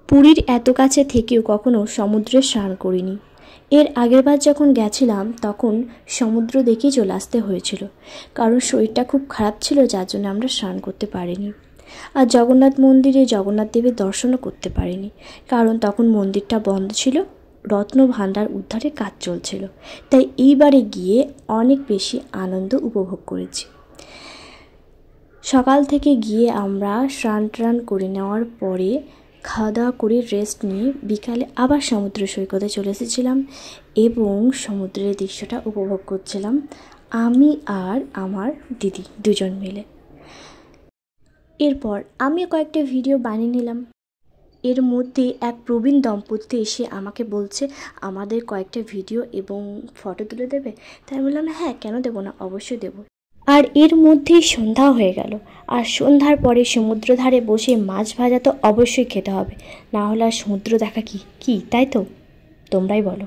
পুরীর এত কাছে থেকেও কখনো সমুদ্রে স্নান করিনি। এর আগেরবার যখন গেছিলাম তখন সমুদ্র দেখেই চলে আসতে হয়েছিল, কারণ শরীরটা খুব খারাপ ছিল, যার জন্য আমরা স্নান করতে পারিনি। আর জগন্নাথ মন্দিরে জগন্নাথ দেবের দর্শনও করতে পারিনি, কারণ তখন মন্দিরটা বন্ধ ছিল, রত্ন ভাণ্ডার উদ্ধারের কাজ চলছিল। তাই এইবারে গিয়ে অনেক বেশি আনন্দ উপভোগ করেছি। সকাল থেকে গিয়ে আমরা স্নান টান করে নেওয়ার পরে খাওয়া দাওয়া করে রেস্ট নিয়ে বিকালে আবার সমুদ্র সৈকতে চলে এসেছিলাম এবং সমুদ্রের দৃশ্যটা উপভোগ করছিলাম আমি আর আমার দিদি দুজন মিলে। এরপর আমি কয়েকটা ভিডিও বানিয়ে নিলাম। এর মধ্যে এক প্রবীণ দম্পতি এসে আমাকে বলছে আমাদের কয়েকটা ভিডিও এবং ফটো তুলে দেবে। তাই বললাম হ্যাঁ, কেন দেবো না, অবশ্যই দেবো। আর এর মধ্যেই সন্ধ্যা হয়ে গেল। আর সন্ধ্যার পরে সমুদ্র ধারে বসে মাছ ভাজা তো অবশ্যই খেতে হবে, না হলে আর সমুদ্র দেখা কি, তাই তো? তোমরাই বলো।